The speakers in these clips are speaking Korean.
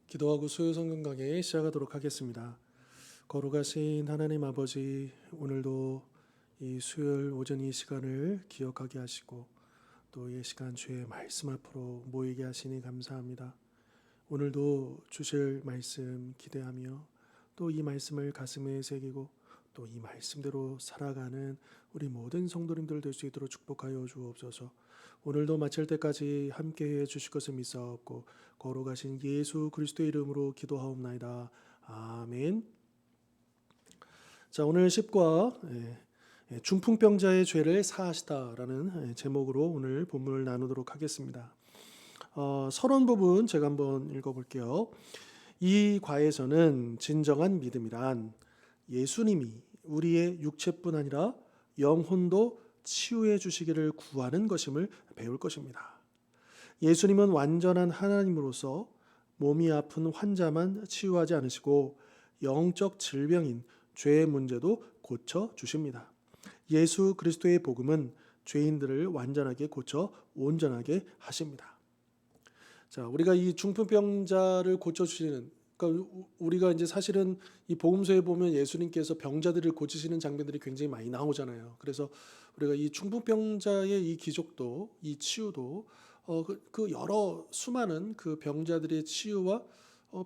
기도하고 수요 성경 강해 시작하도록 하겠습니다. 거룩하신 하나님 아버지, 오늘도 이 수요일 오전 이 시간을 기억하게 하시고 또 이 시간 주의 말씀 앞으로 모이게 하시니 감사합니다. 오늘도 주실 말씀 기대하며 또 이 말씀을 가슴에 새기고 또 이 말씀대로 살아가는 우리 모든 성도님들 될 수 있도록 축복하여 주옵소서. 오늘도 마칠 때까지 함께해 주실 것을 믿사옵고 거룩하신 예수 그리스도의 이름으로 기도하옵나이다. 아멘. 자, 오늘 10과 중풍병자의 죄를 사하시다라는 제목으로 오늘 본문을 나누도록 하겠습니다. 서론 부분 제가 한번 읽어볼게요. 이 과에서는 진정한 믿음이란 예수님이 우리의 육체뿐 아니라 영혼도 치유해 주시기를 구하는 것임을 배울 것입니다. 예수님은 완전한 하나님으로서 몸이 아픈 환자만 치유하지 않으시고 영적 질병인 죄의 문제도 고쳐 주십니다. 예수 그리스도의 복음은 죄인들을 완전하게 고쳐 온전하게 하십니다. 자, 우리가 이 중풍병자를 고쳐주시는, 그러니까 우리가 이제 사실은 이 복음서에 보면 예수님께서 병자들을 고치시는 장면들이 굉장히 많이 나오잖아요. 그래서 우리가 이 중풍병자의 이 기적도, 이 치유도 그 여러 수많은 그 병자들의 치유와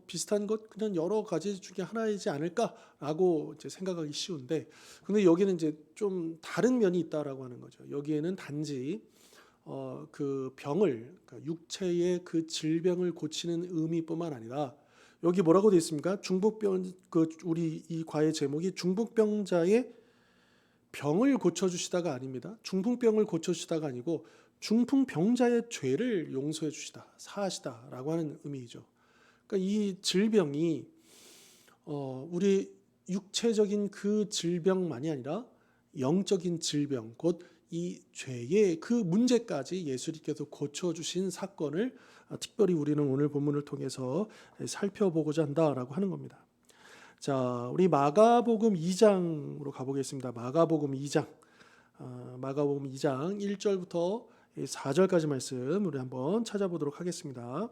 비슷한 것 그냥 여러 가지 중에 하나이지 않을까라고 이제 생각하기 쉬운데, 근데 여기는 이제 좀 다른 면이 있다라고 하는 거죠. 여기에는 단지 그 병을, 그러니까 육체의 그 질병을 고치는 의미뿐만 아니라 여기 뭐라고 되어 있습니까? 중풍병, 그 우리 이 과의 제목이 중풍병자의 병을 고쳐주시다가 아닙니다. 중풍병을 고쳐주시다가 아니고 중풍병자의 죄를 용서해 주시다, 사하시다라고 하는 의미이죠. 그러니까 이 질병이 우리 육체적인 그 질병만이 아니라 영적인 질병, 곧 이 죄의 그 문제까지 예수님께서 고쳐주신 사건을 특별히 우리는 오늘 본문을 통해서 살펴보고자 한다라고 하는 겁니다. 자, 우리 마가복음 2장으로 가보겠습니다. 마가복음 2장, 마가복음 2장 1절부터 4절까지 말씀 우리 한번 찾아보도록 하겠습니다.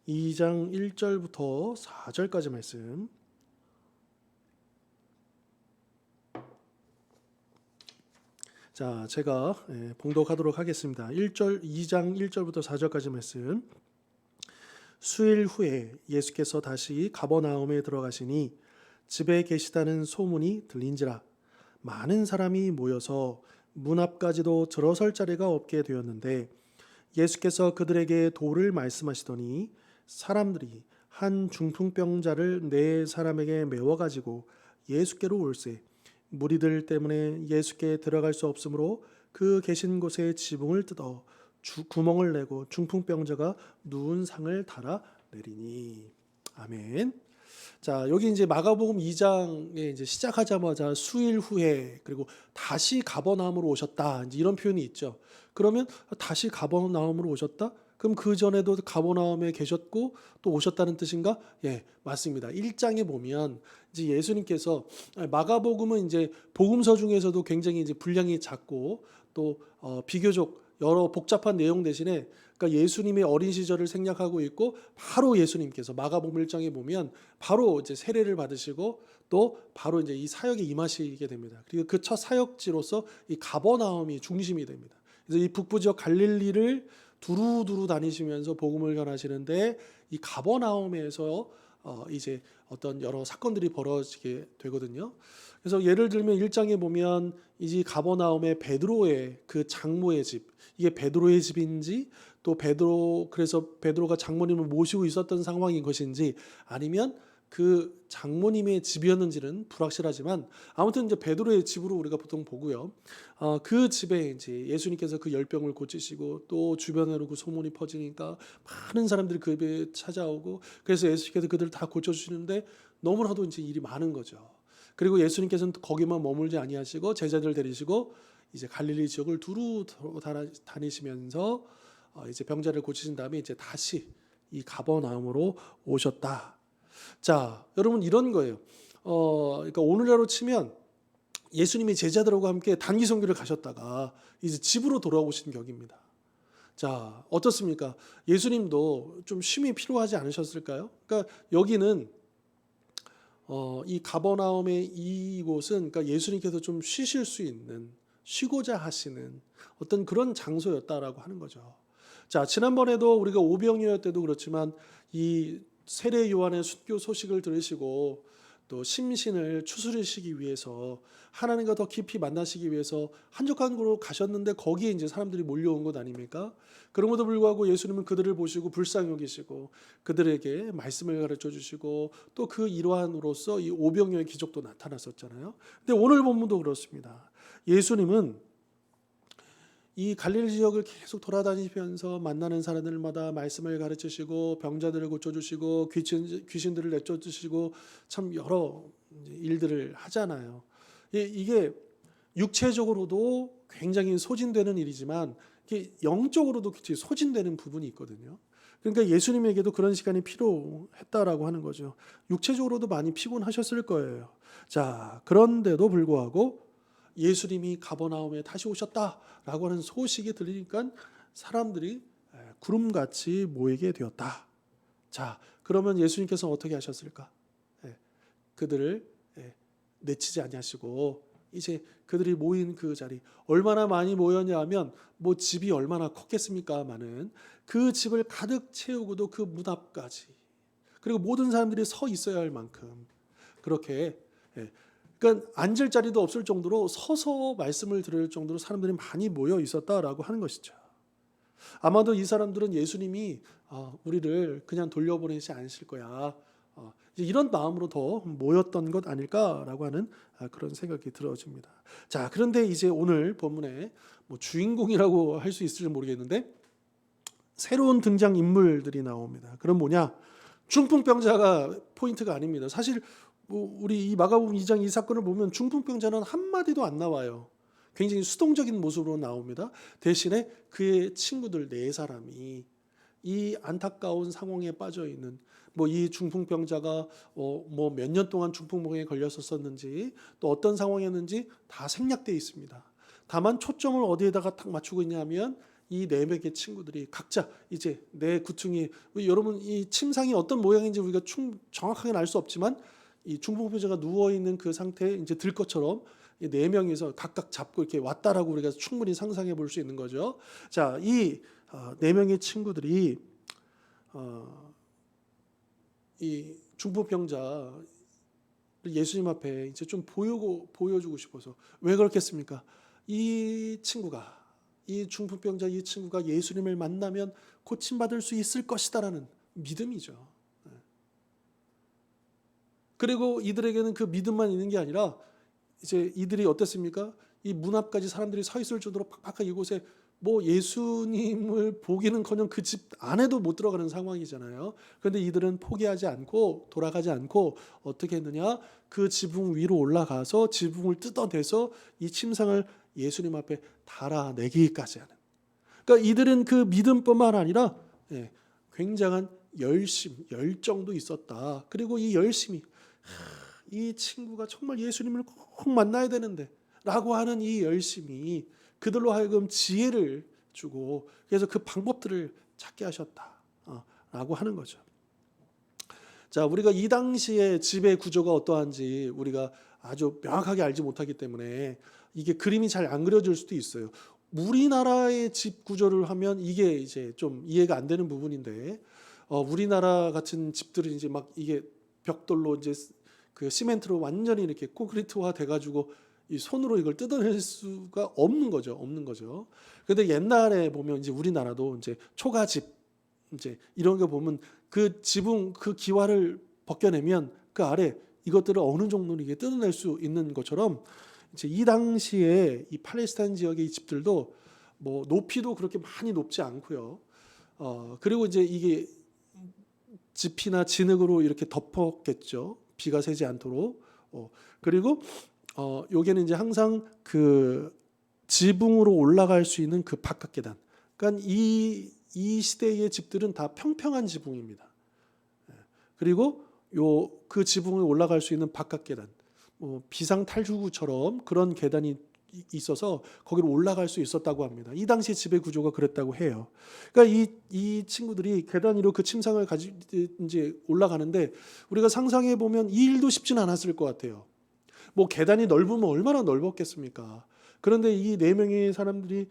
이 장 1절부터 4절까지 말씀. 자, 제가 봉독하도록 하겠습니다. 2장 1절부터 4절까지 말씀. 수일 후에 예수께서 다시 가버나움에 들어가시니 집에 계시다는 소문이 들린지라 많은 사람이 모여서 문 앞까지도 들어설 자리가 없게 되었는데 예수께서 그들에게 도를 말씀하시더니 사람들이 한 중풍병자를 네 사람에게 메워 가지고 예수께로 올세 무리들 때문에 예수께 들어갈 수 없으므로 그 계신 곳에 지붕을 뜯어 구멍을 내고 중풍병자가 누운 상을 달아 내리니. 아멘. 자, 여기 이제 마가복음 2장에 이제 시작하자마자 수일 후에 그리고 다시 가버나움으로 오셨다, 이제 이런 표현이 있죠. 그러면 다시 가버나움으로 오셨다? 그럼 그 전에도 가버나움에 계셨고 또 오셨다는 뜻인가? 예, 맞습니다. 1장에 보면 이제 예수님께서, 마가복음은 이제 복음서 중에서도 굉장히 이제 분량이 작고 또 비교적 여러 복잡한 내용 대신에, 그러니까 예수님의 어린 시절을 생략하고 있고 바로 예수님께서 마가복음 1장에 보면 바로 이제 세례를 받으시고 또 바로 이제 이 사역에 임하시게 됩니다. 그리고 그 첫 사역지로서 이 가버나움이 중심이 됩니다. 그래서 이 북부 지역 갈릴리를 두루두루 다니시면서 복음을 전하시는데 이 가버나움에서 이제 어떤 여러 사건들이 벌어지게 되거든요. 그래서 예를 들면 1장에 보면 이제 가버나움의 베드로의 그 장모의 집, 이게 베드로의 집인지 또 그래서 베드로가 장모님을 모시고 있었던 상황인 것인지 아니면 그 장모님의 집이었는지는 불확실하지만 아무튼 이제 베드로의 집으로 우리가 보통 보고요. 그 집에 이제 예수님께서 그 열병을 고치시고 또 주변으로 그 소문이 퍼지니까 많은 사람들이 그 집에 찾아오고 그래서 예수님께서 그들을 다 고쳐주시는데 너무나도 이제 일이 많은 거죠. 그리고 예수님께서는 거기만 머물지 아니하시고 제자들 데리시고 이제 갈릴리 지역을 두루 다니시면서 이제 병자를 고치신 다음에 이제 다시 이 가버나움으로 오셨다. 자, 여러분 이런 거예요. 그러니까 오늘날로 치면 예수님이 제자들하고 함께 단기 선교를 가셨다가 이제 집으로 돌아오신 격입니다. 자, 어떻습니까? 예수님도 좀 쉼이 필요하지 않으셨을까요? 그러니까 여기는 이 가버나움의 이곳은 그러니까 예수님께서 좀 쉬실 수 있는, 쉬고자 하시는 어떤 그런 장소였다라고 하는 거죠. 자, 지난번에도 우리가 오병이어 때도 그렇지만 이 세례 요한의 순교 소식을 들으시고 또 심신을 추스르시기 위해서 하나님과 더 깊이 만나시기 위해서 한적한 곳으로 가셨는데 거기에 이제 사람들이 몰려온 것 아닙니까? 그럼에도 불구하고 예수님은 그들을 보시고 불쌍히 여기시고 그들에게 말씀을 가르쳐 주시고 또 그 일환으로서 이 오병이어의 기적도 나타났었잖아요. 근데 오늘 본문도 그렇습니다. 예수님은 이 갈릴리 지역을 계속 돌아다니면서 만나는 사람들마다 말씀을 가르치시고 병자들을 고쳐주시고 귀신들을 내쫓으시고 참 여러 일들을 하잖아요. 이게 육체적으로도 굉장히 소진되는 일이지만 이게 영적으로도 소진되는 부분이 있거든요. 그러니까 예수님에게도 그런 시간이 필요했다라고 하는 거죠. 육체적으로도 많이 피곤하셨을 거예요. 자, 그런데도 불구하고 예수님이 가버나움에 다시 오셨다라고 하는 소식이 들리니까 사람들이 구름같이 모이게 되었다. 자, 그러면 예수님께서 어떻게 하셨을까? 그들을 내치지 아니하시고 이제 그들이 모인 그 자리 얼마나 많이 모였냐면 뭐 집이 얼마나 컸겠습니까마는 그 집을 가득 채우고도 그 문 앞까지 그리고 모든 사람들이 서 있어야 할 만큼 그렇게 그러니까 앉을 자리도 없을 정도로 서서 말씀을 들을 정도로 사람들이 많이 모여 있었다라고 하는 것이죠. 아마도 이 사람들은 예수님이 우리를 그냥 돌려보내지 않으실 거야. 이런 마음으로 더 모였던 것 아닐까라고 하는 그런 생각이 들어집니다. 자, 그런데 이제 오늘 본문에 뭐 주인공이라고 할 수 있을지 모르겠는데 새로운 등장 인물들이 나옵니다. 그럼 뭐냐? 중풍병자가 포인트가 아닙니다. 사실 우리 이 마가복음 2장 이 사건을 보면 중풍병자는 한마디도 안 나와요. 굉장히 수동적인 모습으로 나옵니다. 대신에 그의 친구들 4사람이 이 안타까운 상황에 빠져 있는 뭐 이 중풍병자가 뭐 몇 년 동안 중풍병에 걸렸었는지 또 어떤 상황이었는지 다 생략되어 있습니다. 다만 초점을 어디에다가 딱 맞추고 있냐면 이 4명의 친구들이 각자 이제 내 구퉁이 여러분 이 침상이 어떤 모양인지 우리가 정확하게 알 수 없지만 이 중풍병자가 누워 있는 그 상태에 이제 들 것처럼 이 4명이서 각각 잡고 이렇게 왔다라고 우리가 충분히 상상해 볼 수 있는 거죠. 자, 이 4명의 친구들이 이 중풍병자 예수님 앞에 이제 좀 보여주고 싶어서 왜 그렇겠습니까? 이 중풍병자 이 친구가 예수님을 만나면 고침받을 수 있을 것이다라는 믿음이죠. 그리고 이들에게는 그 믿음만 있는 게 아니라 이제 이들이 어땠습니까? 이 문 앞까지 사람들이 서 있을 정도로 팍팍한 이곳에 뭐 예수님을 보기는커녕 그 집 안에도 못 들어가는 상황이잖아요. 그런데 이들은 포기하지 않고 돌아가지 않고 어떻게 했느냐? 그 지붕 위로 올라가서 지붕을 뜯어내서 이 침상을 예수님 앞에 달아내기까지 하는. 그러니까 이들은 그 믿음뿐만 아니라 굉장한 열정도 있었다. 그리고 이 열심이 이 친구가 정말 예수님을 꼭 만나야 되는데 라고 하는 이 열심이 그들로 하여금 지혜를 주고 그래서 그 방법들을 찾게 하셨다 라고 하는 거죠. 자, 우리가 이 당시에 집의 구조가 어떠한지 우리가 아주 명확하게 알지 못하기 때문에 이게 그림이 잘 안 그려질 수도 있어요. 우리나라의 집 구조를 하면 이게 이제 좀 이해가 안 되는 부분인데 우리나라 같은 집들은 이제 막 이게 벽돌로 이제 그 시멘트로 완전히 이렇게 콘크리트화 돼가지고 이 손으로 이걸 뜯어낼 수가 없는 거죠. 그런데 옛날에 보면 이제 우리나라도 이제 초가집 이제 이런 거 보면 그 지붕 그 기와를 벗겨내면 그 아래 이것들을 어느 정도는 이게 뜯어낼 수 있는 것처럼 이제 이 당시에 이 팔레스타인 지역의 이 집들도 뭐 높이도 그렇게 많이 높지 않고요. 그리고 이제 이게 지피나 진흙으로 이렇게 덮었겠죠. 비가 새지 않도록. 그리고 요게는 이제 항상 그 지붕으로 올라갈 수 있는 그 바깥 계단. 그러니까 이 시대의 집들은 다 평평한 지붕입니다. 그리고 그 지붕에 올라갈 수 있는 바깥 계단. 비상탈출구처럼 그런 계단이 있어서 거기로 올라갈 수 있었다고 합니다. 이 당시 지배 구조가 그랬다고 해요. 그러니까 이 친구들이 계단 위로 그 침상을 가지 이제 올라가는데 우리가 상상해 보면 이 일도 쉽지는 않았을 것 같아요. 뭐 계단이 넓으면 얼마나 넓었겠습니까? 그런데 이 네 명의 사람들이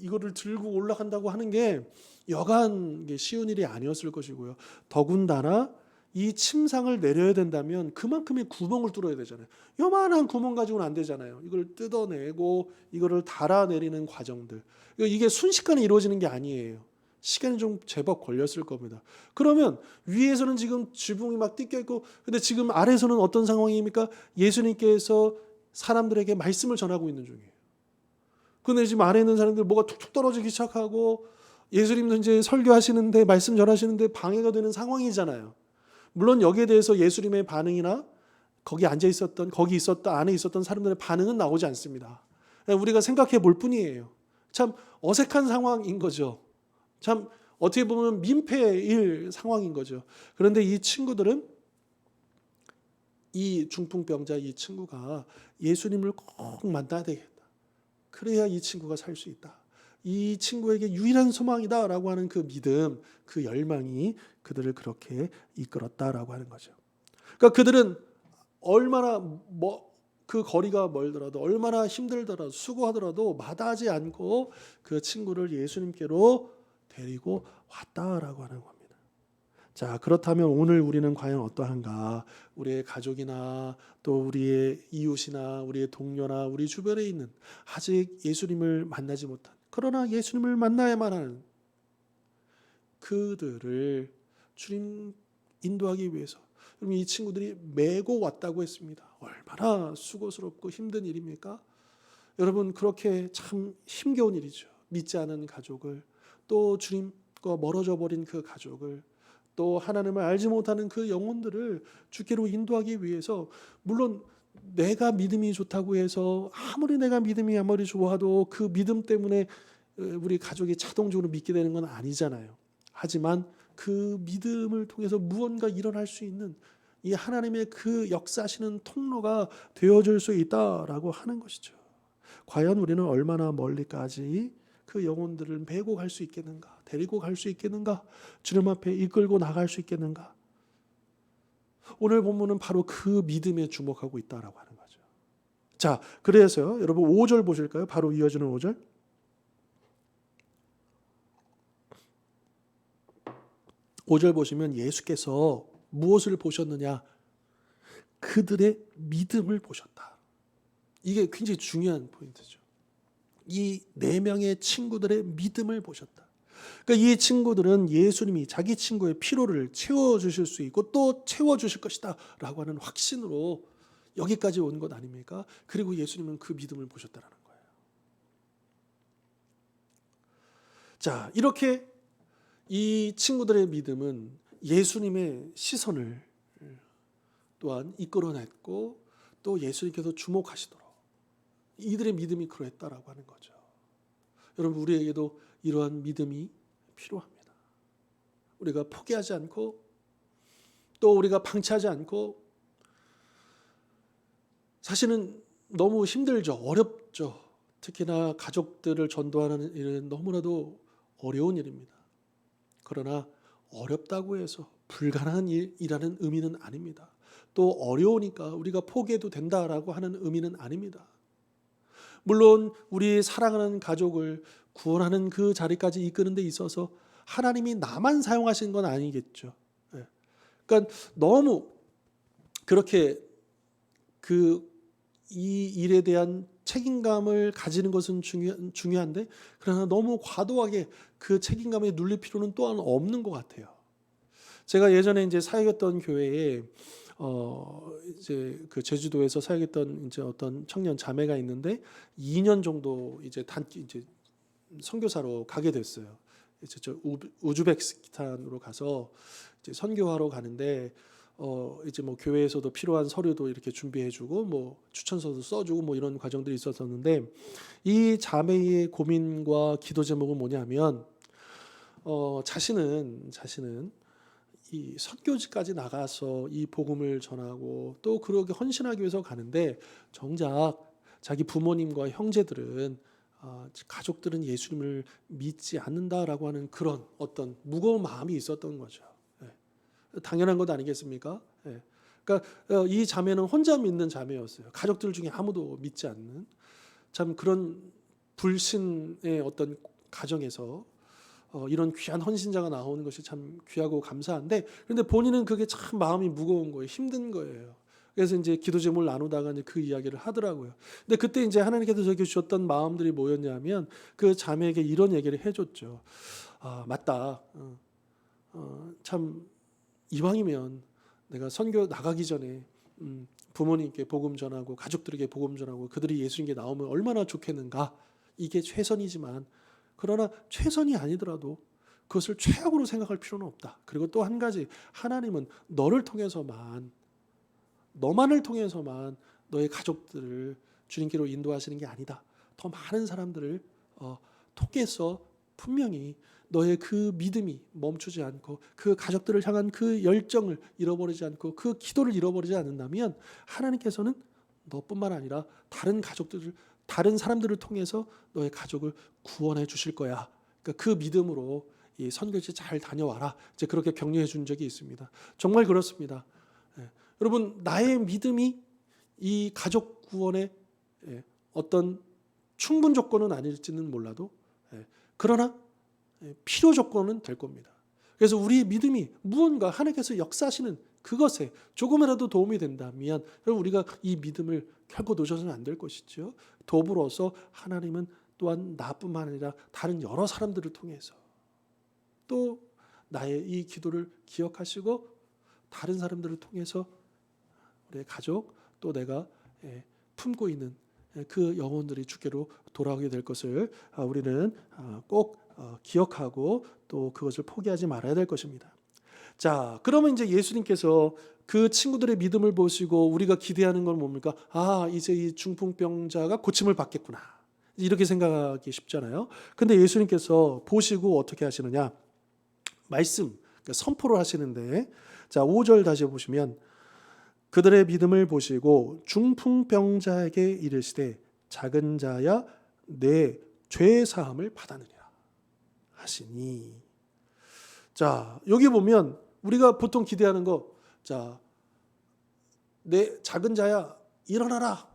이거를 들고 올라간다고 하는 게 여간 쉬운 일이 아니었을 것이고요. 더군다나 이 침상을 내려야 된다면 그만큼의 구멍을 뚫어야 되잖아요. 요만한 구멍 가지고는 안 되잖아요. 이걸 뜯어내고 이거를 달아내리는 과정들. 이게 순식간에 이루어지는 게 아니에요. 시간이 좀 제법 걸렸을 겁니다. 그러면 위에서는 지금 지붕이 막 뜯겨 있고, 근데 지금 아래에서는 어떤 상황입니까? 예수님께서 사람들에게 말씀을 전하고 있는 중이에요. 근데 지금 아래에 있는 사람들 뭐가 툭툭 떨어지기 시작하고 예수님도 이제 설교하시는데 말씀 전하시는데 방해가 되는 상황이잖아요. 물론 여기에 대해서 예수님의 반응이나 거기 앉아 있었던 안에 있었던 사람들의 반응은 나오지 않습니다. 우리가 생각해 볼 뿐이에요. 참 어색한 상황인 거죠. 참 어떻게 보면 민폐일 상황인 거죠. 그런데 이 친구들은 이 중풍병자 이 친구가 예수님을 꼭 만나야 되겠다. 그래야 이 친구가 살 수 있다. 이 친구에게 유일한 소망이다라고 하는 그 믿음, 그 열망이 그들을 그렇게 이끌었다라고 하는 거죠. 그러니까 그들은 얼마나 그 거리가 멀더라도 얼마나 힘들더라도 수고하더라도 마다하지 않고 그 친구를 예수님께로 데리고 왔다라고 하는 겁니다. 자, 그렇다면 오늘 우리는 과연 어떠한가? 우리의 가족이나 또 우리의 이웃이나 우리의 동료나 우리 주변에 있는 아직 예수님을 만나지 못한, 그러나 예수님을 만나야만 하는 그들을 주님 인도하기 위해서, 여러분 이 친구들이 메고 왔다고 했습니다. 얼마나 수고스럽고 힘든 일입니까? 여러분 그렇게 참 힘겨운 일이죠. 믿지 않은 가족을, 또 주님과 멀어져 버린 그 가족을, 또 하나님을 알지 못하는 그 영혼들을 주께로 인도하기 위해서, 물론 내가 믿음이 좋다고 해서 아무리 내가 믿음이 아무리 좋아도 그 믿음 때문에 우리 가족이 자동적으로 믿게 되는 건 아니잖아요. 하지만 그 믿음을 통해서 무언가 일어날 수 있는 이 하나님의 그 역사하시는 통로가 되어줄 수 있다라고 하는 것이죠. 과연 우리는 얼마나 멀리까지 그 영혼들을 메고 갈 수 있겠는가? 데리고 갈 수 있겠는가? 주님 앞에 이끌고 나갈 수 있겠는가? 오늘 본문은 바로 그 믿음에 주목하고 있다라고 하는 거죠. 자, 그래서요. 여러분 5절 보실까요? 바로 이어지는 5절. 5절 보시면 예수께서 무엇을 보셨느냐? 그들의 믿음을 보셨다. 이게 굉장히 중요한 포인트죠. 이 네 명의 친구들의 믿음을 보셨다. 그러니까 이 친구들은 예수님이 자기 친구의 피로를 채워주실 수 있고 또 채워주실 것이다 라고 하는 확신으로 여기까지 온 것 아닙니까? 그리고 예수님은 그 믿음을 보셨다라는 거예요. 자, 이렇게 이 친구들의 믿음은 예수님의 시선을 또한 이끌어냈고 또 예수님께서 주목하시도록 이들의 믿음이 그러했다라고 하는 거죠. 여러분 우리에게도 이러한 믿음이 필요합니다. 우리가 포기하지 않고 또 우리가 방치하지 않고, 사실은 너무 힘들죠. 어렵죠. 특히나 가족들을 전도하는 일은 너무나도 어려운 일입니다. 그러나 어렵다고 해서 불가능한 일이라는 의미는 아닙니다. 또 어려우니까 우리가 포기해도 된다라고 하는 의미는 아닙니다. 물론 우리 사랑하는 가족을 구원하는 그 자리까지 이끄는 데 있어서 하나님이 나만 사용하신 건 아니겠죠. 그러니까 너무 그렇게 이 일에 대한 책임감을 가지는 것은 중요한데, 그러나 너무 과도하게 그 책임감에 눌릴 필요는 또한 없는 것 같아요. 제가 예전에 이제 사역했던 교회에 이제 그 제주도에서 사역했던 이제 어떤 청년 자매가 있는데 2년 정도 이제 단기 이제 선교사로 가게 됐어요. 이제 저 우즈베키스탄으로 가서 이제 선교하러 가는데 이제 뭐 교회에서도 필요한 서류도 이렇게 준비해주고 뭐 추천서도 써주고 뭐 이런 과정들이 있었었는데, 이 자매의 고민과 기도 제목은 뭐냐면 자신은 이 선교지까지 나가서 이 복음을 전하고 또 그렇게 헌신하기 위해서 가는데 정작 자기 부모님과 형제들은 가족들은 예수님을 믿지 않는다라고 하는 그런 어떤 무거운 마음이 있었던 거죠. 예. 당연한 것 아니겠습니까? 예. 그러니까 이 자매는 혼자 믿는 자매였어요. 가족들 중에 아무도 믿지 않는 참 그런 불신의 어떤 가정에서 이런 귀한 헌신자가 나오는 것이 참 귀하고 감사한데 그런데 본인은 그게 참 마음이 무거운 거예요. 힘든 거예요. 그래서 이제 기도 제목을 나누다가 이제 그 이야기를 하더라고요. 근데 그때 이제 하나님께서 저에게 주셨던 마음들이 뭐였냐면 그 자매에게 이런 얘기를 해줬죠. 맞다. 참 이왕이면 내가 선교 나가기 전에 부모님께 복음 전하고 가족들에게 복음 전하고 그들이 예수님께 나오면 얼마나 좋겠는가. 이게 최선이지만 그러나 최선이 아니더라도 그것을 최악으로 생각할 필요는 없다. 그리고 또 한 가지 하나님은 너만을 통해서만 너의 가족들을 주님께로 인도하시는 게 아니다. 더 많은 사람들을 통해서 분명히 너의 그 믿음이 멈추지 않고 그 가족들을 향한 그 열정을 잃어버리지 않고 그 기도를 잃어버리지 않는다면 하나님께서는 너뿐만 아니라 다른 사람들을 통해서 너의 가족을 구원해 주실 거야. 그러니까 그 믿음으로 이 선교지 잘 다녀와라. 이제 그렇게 격려해 준 적이 있습니다. 정말 그렇습니다. 예. 여러분 나의 믿음이 이 가족 구원의 어떤 충분 조건은 아닐지는 몰라도 그러나 필요 조건은 될 겁니다. 그래서 우리의 믿음이 무언가 하나님께서 역사하시는 그것에 조금이라도 도움이 된다면 우리가 이 믿음을 결코 놓쳐서는 안 될 것이죠. 더불어서 하나님은 또한 나뿐만 아니라 다른 여러 사람들을 통해서 또 나의 이 기도를 기억하시고 다른 사람들을 통해서 우리의 가족 또 내가 품고 있는 그 영혼들이 주께로 돌아오게 될 것을 우리는 꼭 기억하고 또 그것을 포기하지 말아야 될 것입니다. 자, 그러면 이제 예수님께서 그 친구들의 믿음을 보시고 우리가 기대하는 건 뭡니까? 이제 이 중풍병자가 고침을 받겠구나. 이렇게 생각하기 쉽잖아요. 근데 예수님께서 보시고 어떻게 하시느냐? 말씀, 그러니까 선포를 하시는데 자, 5절 다시 보시면 그들의 믿음을 보시고 중풍병자에게 이르시되 작은 자야 내 죄 사함을 받았느니라 하시니. 자, 여기 보면 우리가 보통 기대하는 거, 자, 내 작은 자야 일어나라,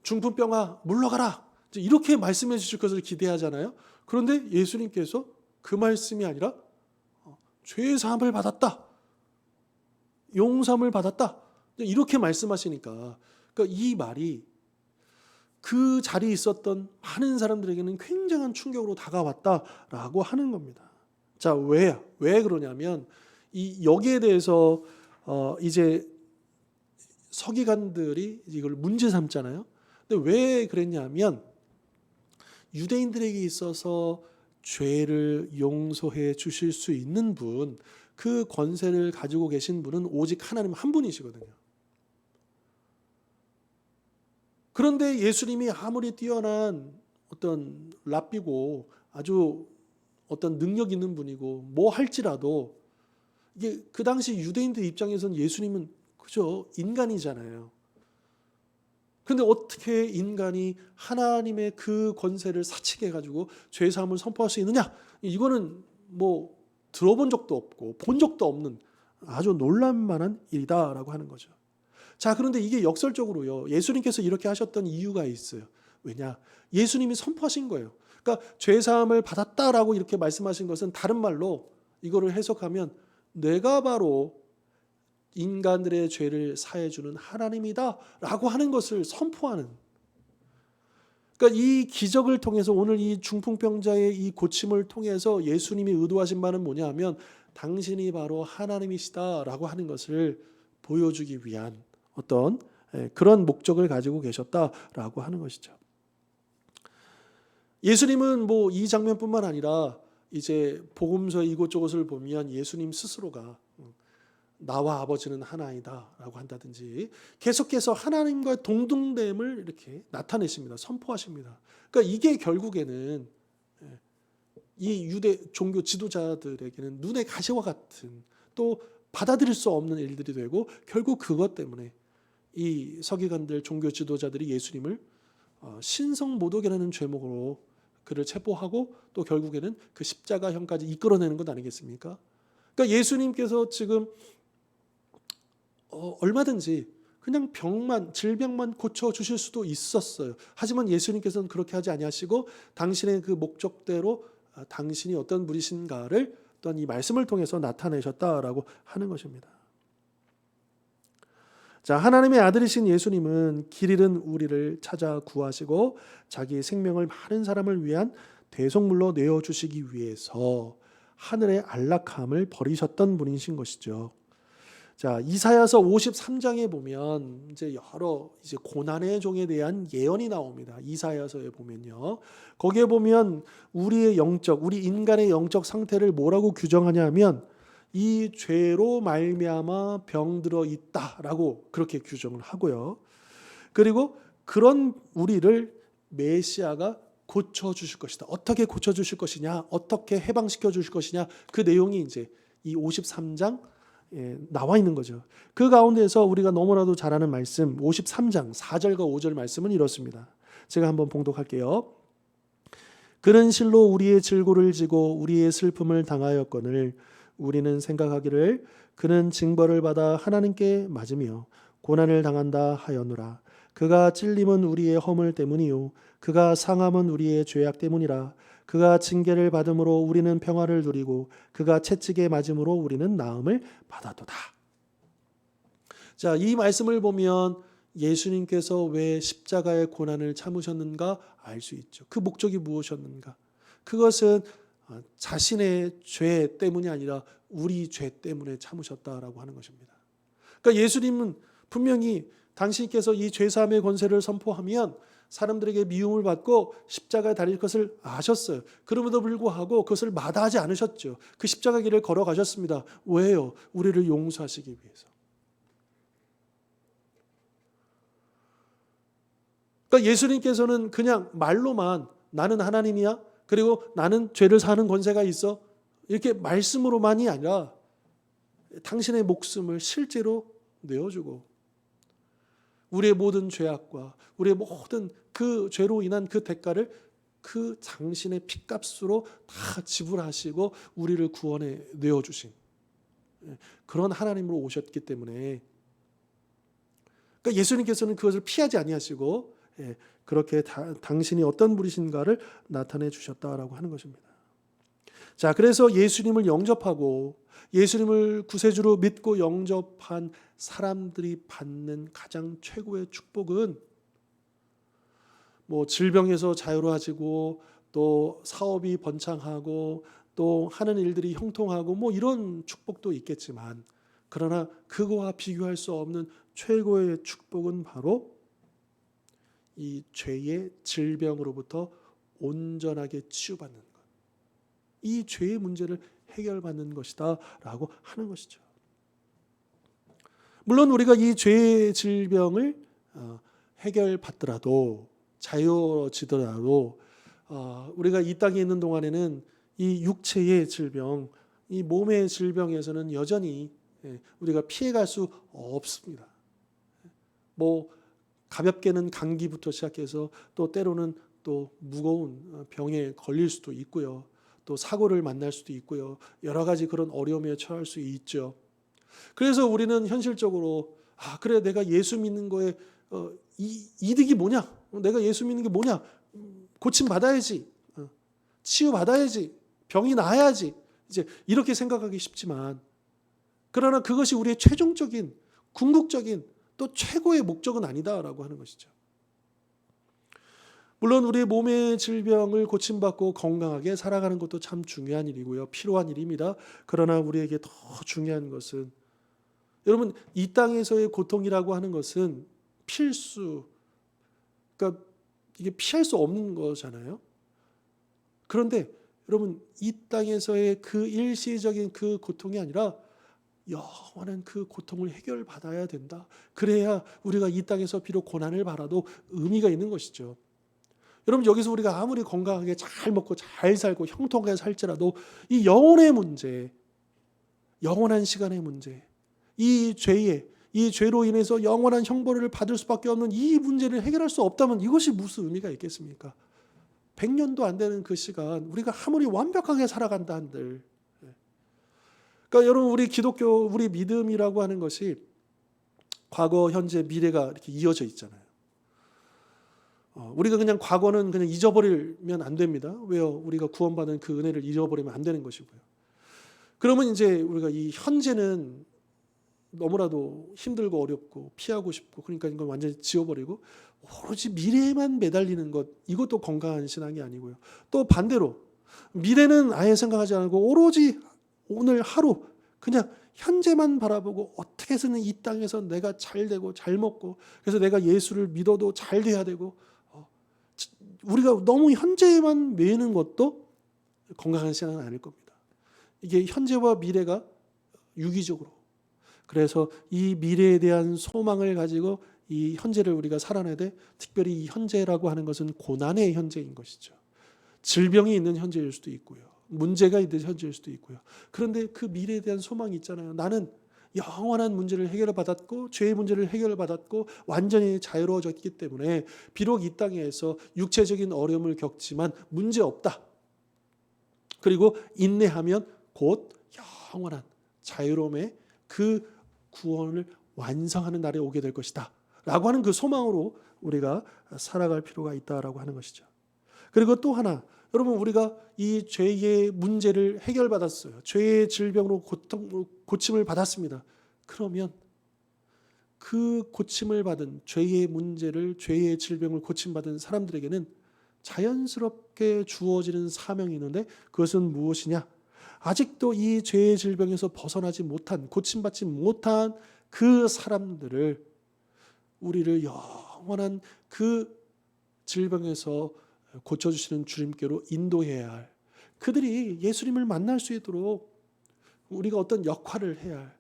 중풍병아 물러가라, 이렇게 말씀해 주실 것을 기대하잖아요. 그런데 예수님께서 그 말씀이 아니라 죄 사함을 받았다, 용서함을 받았다, 이렇게 말씀하시니까 그러니까 이 말이 그 자리에 있었던 많은 사람들에게는 굉장한 충격으로 다가왔다라고 하는 겁니다. 자, 왜 그러냐면 여기에 대해서 이제 서기관들이 이걸 문제 삼잖아요. 근데 왜 그랬냐면 유대인들에게 있어서 죄를 용서해 주실 수 있는 분, 그 권세를 가지고 계신 분은 오직 하나님 한 분이시거든요. 그런데 예수님이 아무리 뛰어난 어떤 랍비고 아주 어떤 능력 있는 분이고 뭐 할지라도 이게 그 당시 유대인들 입장에서는 예수님은 그저 인간이잖아요. 그런데 어떻게 인간이 하나님의 그 권세를 사치게 가지고 죄 사함을 선포할 수 있느냐? 이거는 뭐 들어본 적도 없고 본 적도 없는 아주 놀랄만한 일이다라고 하는 거죠. 자, 그런데 이게 역설적으로요. 예수님께서 이렇게 하셨던 이유가 있어요. 왜냐? 예수님이 선포하신 거예요. 그러니까 죄 사함을 받았다라고 이렇게 말씀하신 것은 다른 말로 이거를 해석하면 내가 바로 인간들의 죄를 사해 주는 하나님이다라고 하는 것을 선포하는. 그러니까 이 기적을 통해서 오늘 이 중풍병자의 이 고침을 통해서 예수님이 의도하신 바는 뭐냐 하면 당신이 바로 하나님이시다라고 하는 것을 보여주기 위한 어떤 그런 목적을 가지고 계셨다라고 하는 것이죠. 예수님은 뭐 이 장면뿐만 아니라 이제 복음서 이곳저곳을 보면 예수님 스스로가 나와 아버지는 하나이다라고 한다든지 계속해서 하나님과 동등됨을 이렇게 나타내십니다. 선포하십니다. 그러니까 이게 결국에는 이 유대 종교 지도자들에게는 눈의 가시와 같은 또 받아들일 수 없는 일들이 되고, 결국 그것 때문에 이 서기관들, 종교 지도자들이 예수님을 신성모독이라는 죄목으로 그를 체포하고 또 결국에는 그 십자가형까지 이끌어내는 것 아니겠습니까? 그러니까 예수님께서 지금 얼마든지 그냥 질병만 고쳐주실 수도 있었어요. 하지만 예수님께서는 그렇게 하지 아니하시고 당신의 그 목적대로 당신이 어떤 분이신가를 또한 이 말씀을 통해서 나타내셨다라고 하는 것입니다. 자, 하나님의 아들이신 예수님은 길 잃은 우리를 찾아 구하시고 자기의 생명을 많은 사람을 위한 대속물로 내어주시기 위해서 하늘의 안락함을 버리셨던 분이신 것이죠. 자, 이사야서 53장에 보면 이제 여러 고난의 종에 대한 예언이 나옵니다. 이사야서에 보면요. 거기에 보면 우리 인간의 영적 상태를 뭐라고 규정하냐면 이 죄로 말미암아 병들어 있다라고 그렇게 규정을 하고요. 그리고 그런 우리를 메시아가 고쳐 주실 것이다. 어떻게 고쳐 주실 것이냐? 어떻게 해방시켜 주실 것이냐? 그 내용이 이제 이 53장 나와 있는 거죠. 그 가운데서 우리가 너무나도 잘 아는 말씀 53장 4절과 5절 말씀은 이렇습니다. 제가 한번 봉독할게요. 그는 실로 우리의 질고를 지고 우리의 슬픔을 당하였거늘 우리는 생각하기를 그는 징벌을 받아 하나님께 맞으며 고난을 당한다 하였노라. 그가 찔림은 우리의 허물 때문이요 그가 상함은 우리의 죄악 때문이라. 그가 징계를 받음으로 우리는 평화를 누리고 그가 채찍에 맞음으로 우리는 나음을 받았도다. 자, 이 말씀을 보면 예수님께서 왜 십자가의 고난을 참으셨는가 알 수 있죠. 그 목적이 무엇이었는가? 그것은 자신의 죄 때문이 아니라 우리 죄 때문에 참으셨다라고 하는 것입니다. 그러니까 예수님은 분명히 당신께서 이 죄사함의 권세를 선포하면 사람들에게 미움을 받고 십자가에 달릴 것을 아셨어요. 그럼에도 불구하고 그것을 마다하지 않으셨죠. 그 십자가 길을 걸어가셨습니다. 왜요? 우리를 용서하시기 위해서. 그러니까 예수님께서는 그냥 말로만 나는 하나님이야, 그리고 나는 죄를 사는 권세가 있어, 이렇게 말씀으로만이 아니라 당신의 목숨을 실제로 내어주고 우리의 모든 죄악과 우리의 모든 그 죄로 인한 그 대가를 그 당신의 피값으로 다 지불하시고 우리를 구원해 내어주신 그런 하나님으로 오셨기 때문에, 그러니까 예수님께서는 그것을 피하지 아니하시고 그렇게 당신이 어떤 분이신가를 나타내 주셨다라고 하는 것입니다. 자, 그래서 예수님을 영접하고 예수님을 구세주로 믿고 영접한 사람들이 받는 가장 최고의 축복은 뭐 질병에서 자유로워지고 또 사업이 번창하고 또 하는 일들이 형통하고 뭐 이런 축복도 있겠지만, 그러나 그거와 비교할 수 없는 최고의 축복은 바로 이 죄의 질병으로부터 온전하게 치유받는 것, 이 죄의 문제를 해결받는 것이다 라고 하는 것이죠. 물론 우리가 이 죄의 질병을 해결받더라도, 자유지더라도 우리가 이 땅에 있는 동안에는 이 육체의 질병, 이 몸의 질병에서는 여전히 우리가 피해갈 수 없습니다. 뭐 가볍게는 감기부터 시작해서 또 때로는 또 무거운 병에 걸릴 수도 있고요. 또 사고를 만날 수도 있고요. 여러 가지 그런 어려움에 처할 수 있죠. 그래서 우리는 현실적으로 그래, 내가 예수 믿는 거에 이득이 뭐냐? 내가 예수 믿는 게 뭐냐? 고침 받아야지, 치유 받아야지, 병이 나아야지, 이제 이렇게 생각하기 쉽지만, 그러나 그것이 우리의 최종적인 궁극적인 또 최고의 목적은 아니다라고 하는 것이죠. 물론 우리의 몸의 질병을 고침받고 건강하게 살아가는 것도 참 중요한 일이고요. 필요한 일입니다. 그러나 우리에게 더 중요한 것은, 여러분, 이 땅에서의 고통이라고 하는 것은 필수, 그러니까 이게 피할 수 없는 거잖아요. 그런데 여러분, 이 땅에서의 그 일시적인 그 고통이 아니라 영원한 그 고통을 해결받아야 된다. 그래야 우리가 이 땅에서 비록 고난을 받아도 의미가 있는 것이죠. 여러분, 여기서 우리가 아무리 건강하게 잘 먹고 잘 살고 형통하게 살지라도 이 영혼의 문제, 영원한 시간의 문제, 이 죄로 인해서 영원한 형벌을 받을 수밖에 없는 이 문제를 해결할 수 없다면 이것이 무슨 의미가 있겠습니까? 100년도 안 되는 그 시간 우리가 아무리 완벽하게 살아간다 한들, 그러니까 여러분, 우리 기독교, 우리 믿음이라고 하는 것이 과거, 현재, 미래가 이렇게 이어져 있잖아요. 우리가 그냥 과거는 그냥 잊어버리면 안 됩니다. 왜요? 우리가 구원받은 그 은혜를 잊어버리면 안 되는 것이고요. 그러면 이제 우리가 이 현재는 너무나도 힘들고 어렵고 피하고 싶고, 그러니까 이건 완전히 지워버리고 오로지 미래에만 매달리는 것, 이것도 건강한 신앙이 아니고요. 또 반대로 미래는 아예 생각하지 않고 오로지 오늘 하루 그냥 현재만 바라보고 어떻게 해서는 이 땅에서 내가 잘 되고 잘 먹고, 그래서 내가 예수를 믿어도 잘 돼야 되고, 우리가 너무 현재에만 매이는 것도 건강한 신앙은 아닐 겁니다. 이게 현재와 미래가 유기적으로, 그래서 이 미래에 대한 소망을 가지고 이 현재를 우리가 살아내야 돼. 특별히 이 현재라고 하는 것은 고난의 현재인 것이죠. 질병이 있는 현재일 수도 있고요. 문제가 있는 현재일 수도 있고요. 그런데 그 미래에 대한 소망이 있잖아요. 나는 영원한 문제를 해결받았고 죄의 문제를 해결받았고 완전히 자유로워졌기 때문에 비록 이 땅에서 육체적인 어려움을 겪지만 문제없다. 그리고 인내하면 곧 영원한 자유로움의 그 구원을 완성하는 날에 오게 될 것이다 라고 하는 그 소망으로 우리가 살아갈 필요가 있다라고 하는 것이죠. 그리고 또 하나, 여러분, 우리가 이 죄의 문제를 해결받았어요. 죄의 질병으로 고침을 받았습니다. 그러면 그 고침을 받은 죄의 문제를, 죄의 질병을 고침받은 사람들에게는 자연스럽게 주어지는 사명이 있는데, 그것은 무엇이냐? 아직도 이 죄의 질병에서 벗어나지 못한, 고침받지 못한 그 사람들을, 우리를 영원한 그 질병에서 고쳐주시는 주님께로 인도해야 할, 그들이 예수님을 만날 수 있도록 우리가 어떤 역할을 해야 할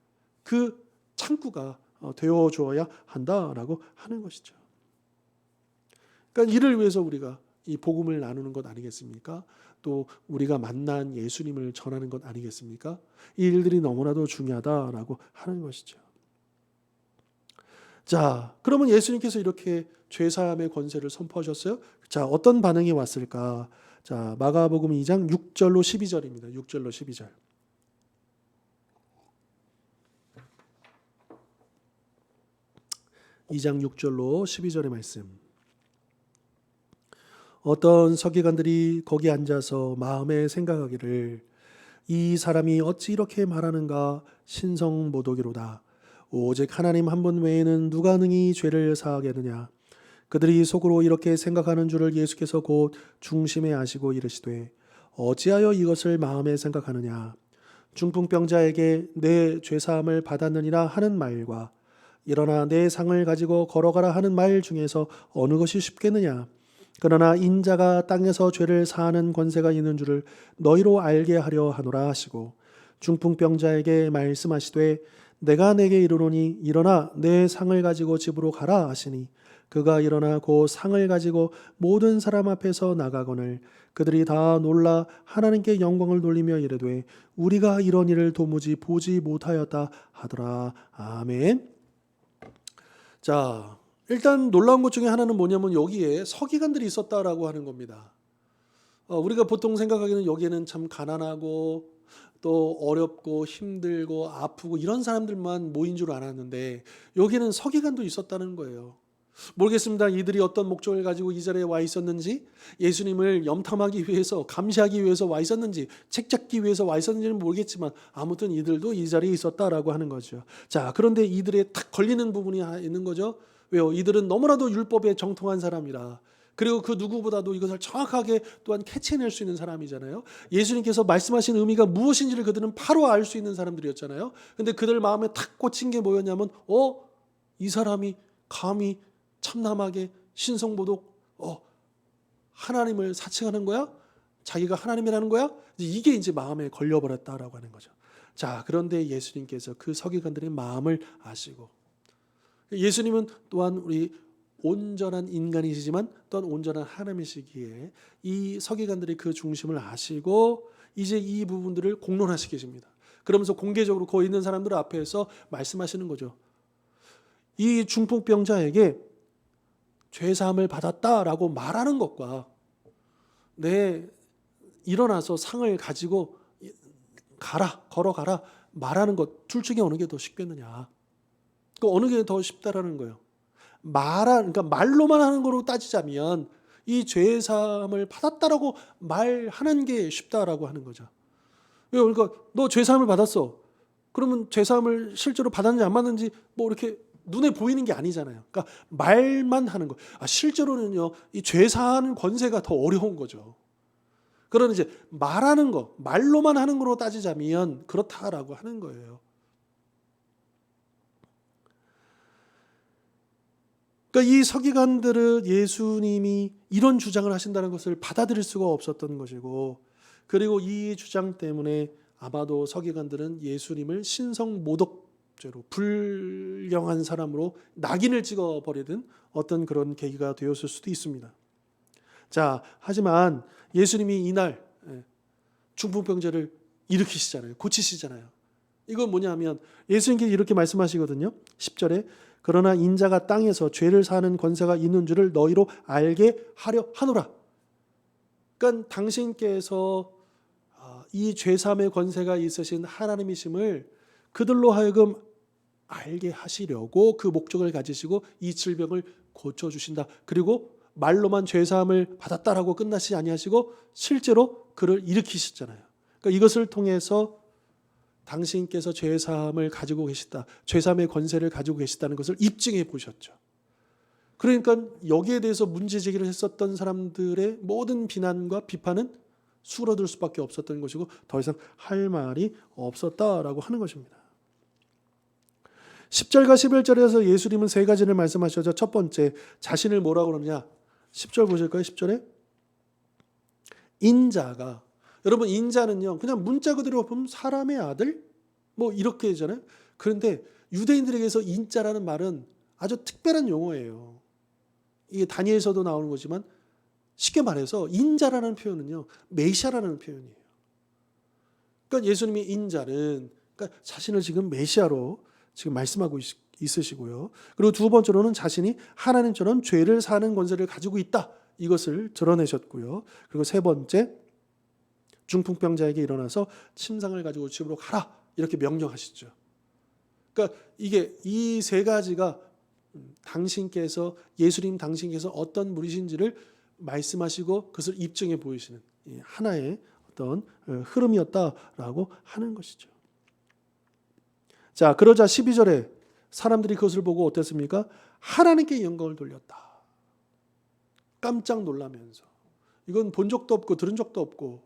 그 창구가 되어줘야 한다라고 하는 것이죠. 그러니까 이를 위해서 우리가 이 복음을 나누는 것 아니겠습니까? 또 우리가 만난 예수님을 전하는 것 아니겠습니까? 이 일들이 너무나도 중요하다라고 하는 것이죠. 자, 그러면 예수님께서 이렇게 죄사함의 권세를 선포하셨어요. 자, 어떤 반응이 왔을까? 자, 마가복음 2장 6절로 12절입니다. 6절로 12절. 2장 6절로 12절의 말씀. 어떤 서기관들이 거기 앉아서 마음에 생각하기를, 이 사람이 어찌 이렇게 말하는가? 신성모독이로다. 오직 하나님 한 분 외에는 누가 능히 죄를 사하겠느냐? 그들이 속으로 이렇게 생각하는 줄을 예수께서 곧 중심에 아시고 이르시되, 어찌하여 이것을 마음에 생각하느냐? 중풍병자에게 내 죄사함을 받았느니라 하는 말과 일어나 내 상을 가지고 걸어가라 하는 말 중에서 어느 것이 쉽겠느냐? 그러나 인자가 땅에서 죄를 사하는 권세가 있는 줄을 너희로 알게 하려 하노라 하시고, 중풍병자에게 말씀하시되 내가 내게 이르노니 일어나 내 상을 가지고 집으로 가라 하시니, 그가 일어나 그 상을 가지고 모든 사람 앞에서 나가거늘 그들이 다 놀라 하나님께 영광을 돌리며 이르되, 우리가 이런 일을 도무지 보지 못하였다 하더라. 아멘. 자, 일단 놀라운 것 중에 하나는 뭐냐면 여기에 서기관들이 있었다라고 하는 겁니다. 우리가 보통 생각하기는 여기에는 참 가난하고 또 어렵고 힘들고 아프고 이런 사람들만 모인 줄 알았는데, 여기에는 서기관도 있었다는 거예요. 모르겠습니다. 이들이 어떤 목적을 가지고 이 자리에 와 있었는지, 예수님을 염탐하기 위해서, 감시하기 위해서 와 있었는지, 책 잡기 위해서 와 있었는지는 모르겠지만 아무튼 이들도 이 자리에 있었다라고 하는 거죠. 자, 그런데 이들의 탁 걸리는 부분이 있는 거죠. 왜요? 이들은 너무나도 율법에 정통한 사람이라, 그리고 그 누구보다도 이것을 정확하게 또한 캐치해낼 수 있는 사람이잖아요. 예수님께서 말씀하신 의미가 무엇인지를 그들은 바로 알 수 있는 사람들이었잖아요. 근데 그들 마음에 탁 꽂힌 게 뭐였냐면, 이 사람이 감히 참남하게 신성모독, 하나님을 사칭하는 거야? 자기가 하나님이라는 거야? 이게 이제 마음에 걸려버렸다라고 하는 거죠. 자, 그런데 예수님께서 그 서기관들의 마음을 아시고, 예수님은 또한 우리 온전한 인간이시지만 또한 온전한 하나님이시기에 이 서기관들이 그 중심을 아시고 이제 이 부분들을 공론화시키십니다. 그러면서 공개적으로 거기 있는 사람들 앞에서 말씀하시는 거죠. 이 중풍병자에게 죄사함을 받았다라고 말하는 것과 내 일어나서 상을 가지고 가라, 걸어가라 말하는 것 둘 중에 어느 게 더 쉽겠느냐. 그 어느 게 더 쉽다라는 거예요. 그러니까 말로만 하는 거로 따지자면 이 죄의 사함을 받았다라고 말하는 게 쉽다라고 하는 거죠. 그러니까 너 죄 사함을 받았어. 그러면 죄 사함을 실제로 받았는지 안 받았는지 뭐 이렇게 눈에 보이는 게 아니잖아요. 그러니까 말만 하는 거. 실제로는요, 이 죄 사하는 권세가 더 어려운 거죠. 그러나 이제 말하는 거, 말로만 하는 거로 따지자면 그렇다라고 하는 거예요. 그러니까 이 서기관들은 예수님이 이런 주장을 하신다는 것을 받아들일 수가 없었던 것이고, 그리고 이 주장 때문에 아마도 서기관들은 예수님을 신성모독죄로 불량한 사람으로 낙인을 찍어버리는 어떤 그런 계기가 되었을 수도 있습니다. 자, 하지만 예수님이 이날 중풍병자를 일으키시잖아요. 고치시잖아요. 이건 뭐냐면 예수님께서 이렇게 말씀하시거든요. 10절에 그러나 인자가 땅에서 죄를 사하는 권세가 있는 줄을 너희로 알게 하려 하노라. 그러니까 당신께서 이 죄사함의 권세가 있으신 하나님이심을 그들로 하여금 알게 하시려고 그 목적을 가지시고 이 질병을 고쳐주신다. 그리고 말로만 죄사함을 받았다라고 끝나시 아니하시고 실제로 그를 일으키셨잖아요. 그러니까 이것을 통해서 당신께서 죄사함을 가지고 계시다. 죄사함의 권세를 가지고 계시다는 것을 입증해 보셨죠. 그러니까 여기에 대해서 문제제기를 했었던 사람들의 모든 비난과 비판은 수그러들 수밖에 없었던 것이고 더 이상 할 말이 없었다라고 하는 것입니다. 10절과 11절에서 예수님은 세 가지를 말씀하셨죠. 첫 번째, 자신을 뭐라고 그러느냐. 10절 보실까요? 10절에 인자가, 여러분 인자는요 그냥 문자 그대로 보면 사람의 아들 뭐 이렇게 되잖아요. 그런데 유대인들에게서 인자라는 말은 아주 특별한 용어예요. 이게 다니엘서도 나오는 거지만 쉽게 말해서 인자라는 표현은요 메시아라는 표현이에요. 그러니까 예수님이 인자는 그러니까 자신을 지금 메시아로 지금 말씀하고 있으시고요. 그리고 두 번째로는 자신이 하나님처럼 죄를 사는 권세를 가지고 있다. 이것을 드러내셨고요. 그리고 세 번째, 중풍병자에게 일어나서 침상을 가지고 집으로 가라. 이렇게 명령하시죠. 그러니까 이게 이 세 가지가 예수님 당신께서 어떤 분이신지를 말씀하시고 그것을 입증해 보이시는 하나의 어떤 흐름이었다라고 하는 것이죠. 자, 그러자 12절에 사람들이 그것을 보고 어땠습니까? 하나님께 영광을 돌렸다. 깜짝 놀라면서 이건 본 적도 없고 들은 적도 없고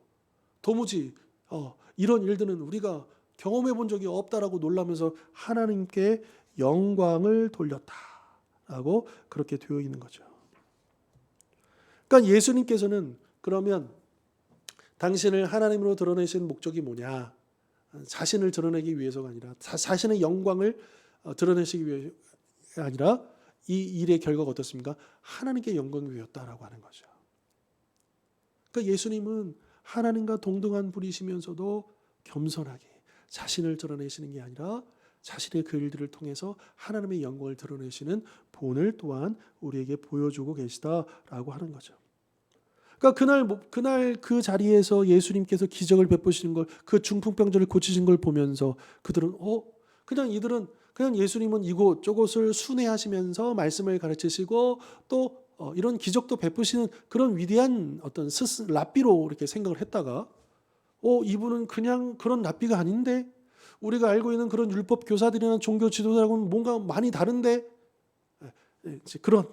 도무지 이런 일들은 우리가 경험해 본 적이 없다라고 놀라면서 하나님께 영광을 돌렸다라고 그렇게 되어 있는 거죠. 그러니까 예수님께서는 그러면 당신을 하나님으로 드러내신 목적이 뭐냐? 자신을 드러내기 위해서가 아니라 자신의 영광을 드러내시기 위해가 아니라 이 일의 결과가 어떻습니까? 하나님께 영광을 위했다라고 하는 거죠. 그러니까 예수님은 하나님과 동등한 분이시면서도 겸손하게 자신을 드러내시는 게 아니라 자신의 그 일들을 통해서 하나님의 영광을 드러내시는 본을 또한 우리에게 보여주고 계시다라고 하는 거죠. 그러니까 그날 그 자리에서 예수님께서 기적을 베푸시는 걸, 그 중풍병자를 고치신 걸 보면서 그들은 그냥 예수님은 이곳저곳을 순회하시면서 말씀을 가르치시고 또 이런 기적도 베푸시는 그런 위대한 어떤 랍비로 이렇게 생각을 했다가 이분은 그냥 그런 랍비가 아닌데 우리가 알고 있는 그런 율법 교사들이나 종교 지도자하고는 뭔가 많이 다른데 이제 그런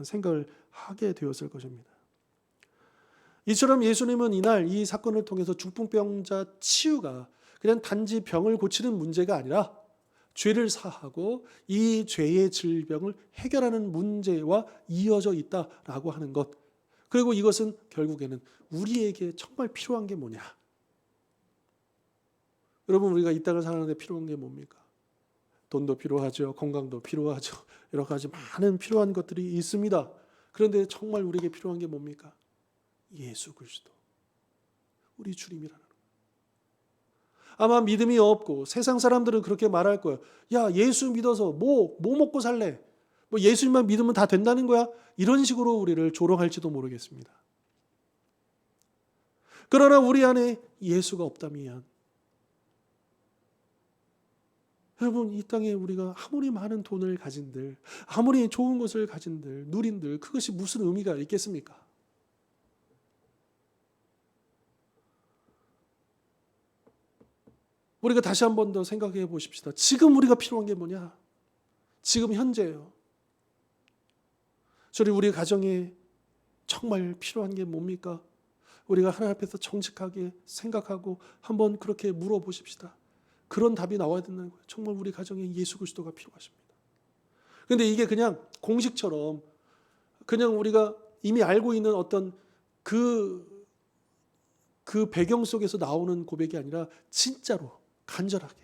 생각을 하게 되었을 것입니다. 이처럼 예수님은 이날 이 사건을 통해서 중풍병자 치유가 그냥 단지 병을 고치는 문제가 아니라 죄를 사하고 이 죄의 질병을 해결하는 문제와 이어져 있다라고 하는 것. 그리고 이것은 결국에는 우리에게 정말 필요한 게 뭐냐? 여러분, 우리가 이 땅을 사는데 필요한 게 뭡니까? 돈도 필요하죠. 건강도 필요하죠. 여러 가지 많은 필요한 것들이 있습니다. 그런데 정말 우리에게 필요한 게 뭡니까? 예수 그리스도, 우리 주님이라는 거예요. 아마 믿음이 없고 세상 사람들은 그렇게 말할 거예요. 야, 예수 믿어서 뭐 먹고 살래? 뭐 예수님만 믿으면 다 된다는 거야? 이런 식으로 우리를 조롱할지도 모르겠습니다. 그러나 우리 안에 예수가 없다면, 여러분, 이 땅에 우리가 아무리 많은 돈을 가진들, 아무리 좋은 것을 가진들, 누린들, 그것이 무슨 의미가 있겠습니까? 우리가 다시 한 번 더 생각해 보십시다. 지금 우리가 필요한 게 뭐냐? 지금 현재예요. 우리 가정에 정말 필요한 게 뭡니까? 우리가 하나님 앞에서 정직하게 생각하고 한번 그렇게 물어보십시다. 그런 답이 나와야 된다는 거예요. 정말 우리 가정에 예수 그리스도가 필요하십니다. 그런데 이게 그냥 공식처럼 그냥 우리가 이미 알고 있는 어떤 그 배경 속에서 나오는 고백이 아니라 진짜로 간절하게,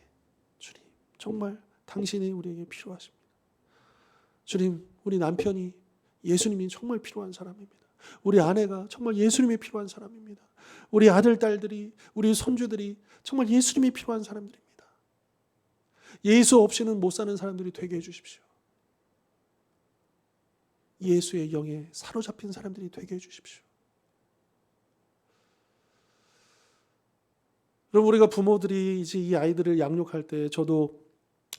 주님, 정말 당신이 우리에게 필요하십니다. 주님, 우리 남편이 예수님이 정말 필요한 사람입니다. 우리 아내가 정말 예수님이 필요한 사람입니다. 우리 아들, 딸들이, 우리 손주들이 정말 예수님이 필요한 사람들입니다. 예수 없이는 못 사는 사람들이 되게 해주십시오. 예수의 영에 사로잡힌 사람들이 되게 해주십시오. 그럼 우리가 부모들이 이제 이 아이들을 양육할 때, 저도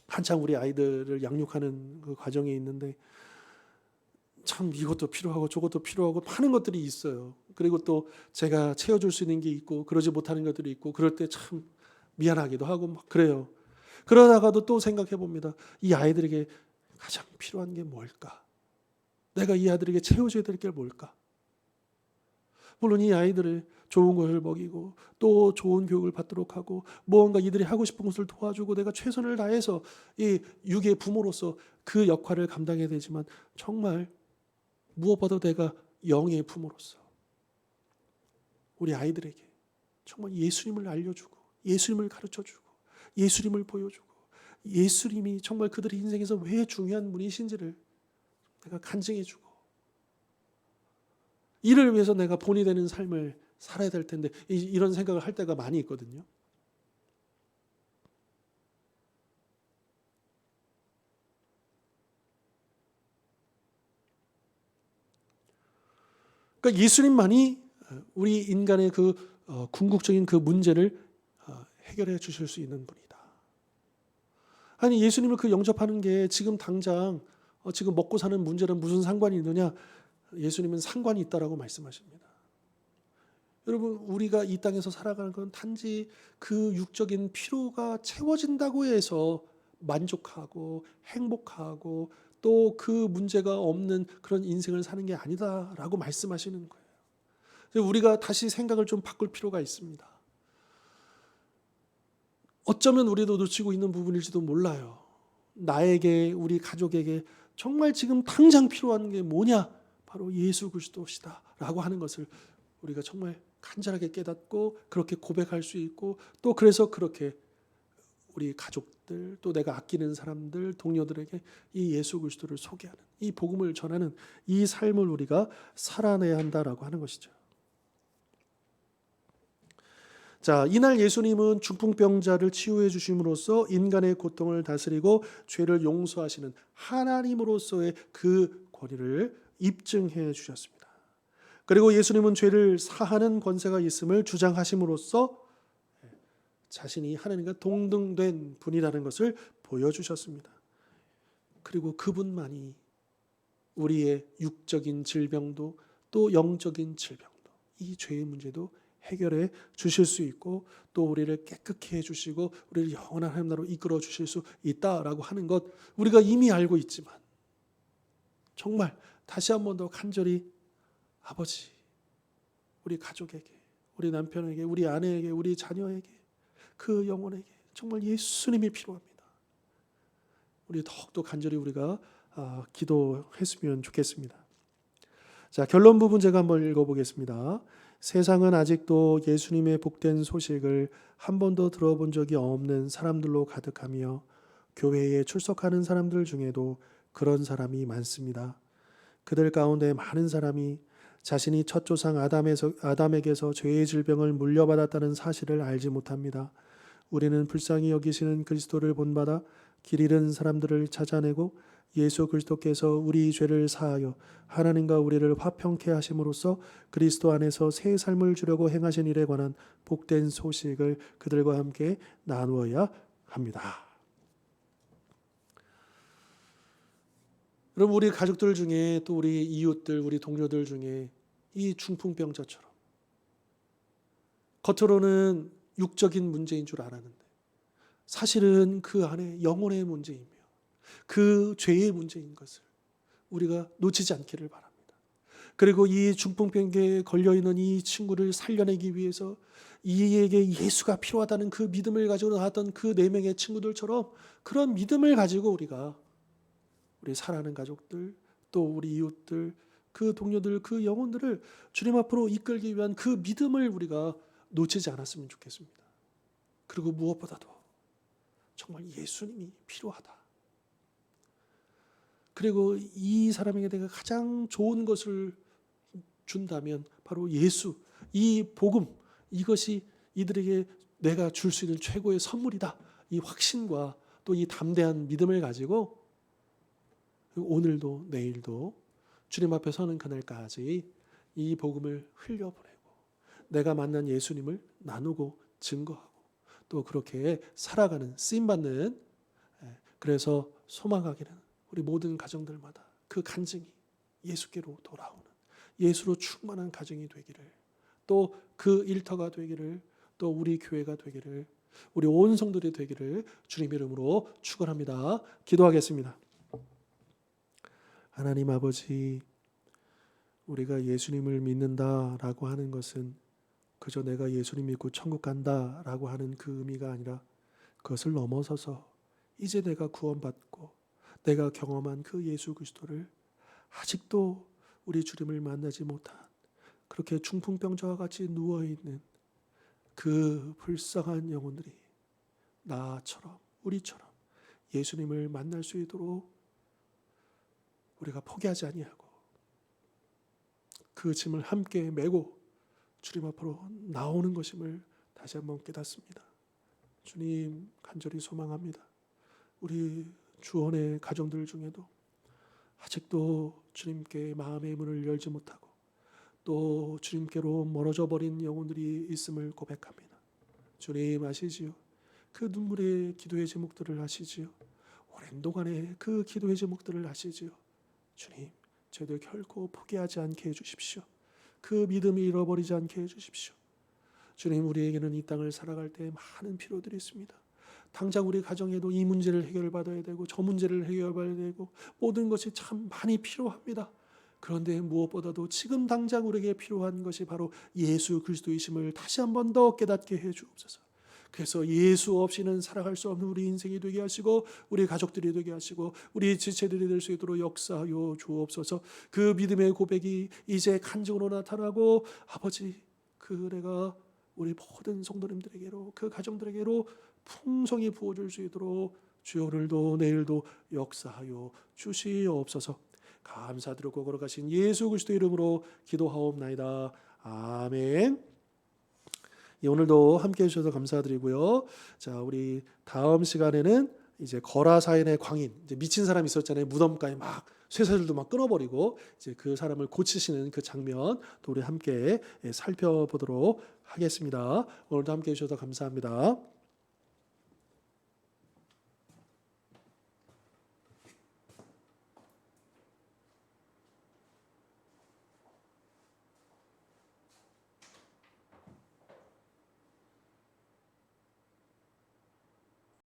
한창 우리 아이들을 양육하는 그 과정에 있는데 참 이것도 필요하고 저것도 필요하고 많은 것들이 있어요. 그리고 또 제가 채워줄 수 있는 게 있고 그러지 못하는 것들이 있고 그럴 때 참 미안하기도 하고 막 그래요. 그러다가도 또 생각해 봅니다. 이 아이들에게 가장 필요한 게 뭘까? 내가 이 아이들에게 채워줘야 될 게 뭘까? 물론 이 아이들을 좋은 것을 먹이고 또 좋은 교육을 받도록 하고 무언가 이들이 하고 싶은 것을 도와주고 내가 최선을 다해서 이 육의 부모로서 그 역할을 감당해야 되지만 정말 무엇보다 내가 영의 부모로서 우리 아이들에게 정말 예수님을 알려주고 예수님을 가르쳐주고 예수님을 보여주고 예수님이 정말 그들의 인생에서 왜 중요한 분이신지를 내가 간증해주고 이를 위해서 내가 본이 되는 삶을 살아야 될 텐데 이런 생각을 할 때가 많이 있거든요. 그러니까 예수님만이 우리 인간의 그 궁극적인 그 문제를 해결해 주실 수 있는 분이다. 아니 예수님을 그 영접하는 게 지금 당장 지금 먹고 사는 문제랑 무슨 상관이 있느냐? 예수님은 상관이 있다라고 말씀하십니다. 여러분 우리가 이 땅에서 살아가는 건 단지 그 육적인 필요가 채워진다고 해서 만족하고 행복하고 또 그 문제가 없는 그런 인생을 사는 게 아니다라고 말씀하시는 거예요. 우리가 다시 생각을 좀 바꿀 필요가 있습니다. 어쩌면 우리도 놓치고 있는 부분일지도 몰라요. 나에게 우리 가족에게 정말 지금 당장 필요한 게 뭐냐? 바로 예수 그리스도시다라고 하는 것을 우리가 정말 간절하게 깨닫고 그렇게 고백할 수 있고 또 그래서 그렇게 우리 가족들 또 내가 아끼는 사람들 동료들에게 이 예수 그리스도를 소개하는 이 복음을 전하는 이 삶을 우리가 살아내야 한다라고 하는 것이죠. 자, 이날 예수님은 중풍병자를 치유해 주심으로써 인간의 고통을 다스리고 죄를 용서하시는 하나님으로서의 그 권위를 입증해 주셨습니다. 그리고 예수님은 죄를 사하는 권세가 있음을 주장하심으로써 자신이 하나님과 동등된 분이라는 것을 보여주셨습니다. 그리고 그분만이 우리의 육적인 질병도 또 영적인 질병도 이 죄의 문제도 해결해 주실 수 있고 또 우리를 깨끗게 해주시고 우리를 영원한 하나님 나라로 이끌어 주실 수 있다라고 하는 것 우리가 이미 알고 있지만 정말 다시 한 번 더 간절히 아버지 우리 가족에게 우리 남편에게 우리 아내에게 우리 자녀에게 그 영혼에게 정말 예수님이 필요합니다. 우리 더욱더 간절히 우리가 기도했으면 좋겠습니다. 자, 결론 부분 제가 한번 읽어보겠습니다. 세상은 아직도 예수님의 복된 소식을 한 번도 들어본 적이 없는 사람들로 가득하며 교회에 출석하는 사람들 중에도 그런 사람이 많습니다. 그들 가운데 많은 사람이 자신이 첫 조상 아담에게서 죄의 질병을 물려받았다는 사실을 알지 못합니다. 우리는 불쌍히 여기시는 그리스도를 본받아 길 잃은 사람들을 찾아내고 예수 그리스도께서 우리 죄를 사하여 하나님과 우리를 화평케 하심으로써 그리스도 안에서 새 삶을 주려고 행하신 일에 관한 복된 소식을 그들과 함께 나누어야 합니다. 여러분, 우리 가족들 중에 또 우리 이웃들, 우리 동료들 중에 이 중풍병자처럼 겉으로는 육적인 문제인 줄 알았는데 사실은 그 안에 영혼의 문제이며 그 죄의 문제인 것을 우리가 놓치지 않기를 바랍니다. 그리고 이 중풍병에 걸려있는 이 친구를 살려내기 위해서 이에게 예수가 필요하다는 그 믿음을 가지고 나왔던 그 4명의 친구들처럼 그런 믿음을 가지고 우리 사랑하는 가족들, 또 우리 이웃들, 그 동료들, 그 영혼들을 주님 앞으로 이끌기 위한 그 믿음을 우리가 놓치지 않았으면 좋겠습니다. 그리고 무엇보다도 정말 예수님이 필요하다. 그리고 이 사람에게 내가 가장 좋은 것을 준다면 바로 예수, 이 복음, 이것이 이들에게 내가 줄 수 있는 최고의 선물이다. 이 확신과 또 이 담대한 믿음을 가지고 오늘도 내일도 주님 앞에 서는 그날까지 이 복음을 흘려보내고 내가 만난 예수님을 나누고 증거하고 또 그렇게 살아가는 쓰임받는, 그래서 소망하기는 우리 모든 가정들마다 그 간증이 예수께로 돌아오는 예수로 충만한 가정이 되기를, 또 그 일터가 되기를, 또 우리 교회가 되기를, 우리 온 성도들이 되기를 주님 이름으로 축원합니다. 기도하겠습니다. 하나님 아버지, 우리가 예수님을 믿는다라고 하는 것은 그저 내가 예수님 믿고 천국 간다라고 하는 그 의미가 아니라 그것을 넘어서서 이제 내가 구원받고 내가 경험한 그 예수 그리스도를 아직도 우리 주님을 만나지 못한 그렇게 중풍병자와 같이 누워있는 그 불쌍한 영혼들이 나처럼 우리처럼 예수님을 만날 수 있도록 우리가 포기하지 아니하고 그 짐을 함께 메고 주님 앞으로 나오는 것임을 다시 한번 깨닫습니다. 주님, 간절히 소망합니다. 우리 주원의 가정들 중에도 아직도 주님께 마음의 문을 열지 못하고 또 주님께로 멀어져 버린 영혼들이 있음을 고백합니다. 주님 아시지요? 그 눈물의 기도의 제목들을 아시지요? 오랜 동안의 그 기도의 제목들을 아시지요? 주님, 저희들 결코 포기하지 않게 해주십시오. 그 믿음을 잃어버리지 않게 해주십시오. 주님, 우리에게는 이 땅을 살아갈 때 많은 필요들이 있습니다. 당장 우리 가정에도 이 문제를 해결받아야 되고 저 문제를 해결받아야 되고 모든 것이 참 많이 필요합니다. 그런데 무엇보다도 지금 당장 우리에게 필요한 것이 바로 예수 그리스도이심을 다시 한 번 더 깨닫게 해 주옵소서. 그래서 예수 없이는 살아갈 수 없는 우리 인생이 되게 하시고 우리 가족들이 되게 하시고 우리 지체들이 될 수 있도록 역사하여 주옵소서. 그 믿음의 고백이 이제 간증으로 나타나고 아버지, 그 은혜가 우리 모든 성도님들에게로 그 가정들에게로 풍성히 부어줄 수 있도록 주여 오늘도 내일도 역사하여 주시옵소서. 감사드리고 걸어가신 예수 그리스도 이름으로 기도하옵나이다. 아멘. 오늘도 함께해 주셔서 감사드리고요. 자, 우리 다음 시간에는 이제 거라사인의 광인, 이제 미친 사람이 있었잖아요. 무덤가에 막 쇠사슬도 막 끊어버리고 이제 그 사람을 고치시는 그 장면 또 우리 함께 살펴보도록 하겠습니다. 오늘도 함께해 주셔서 감사합니다.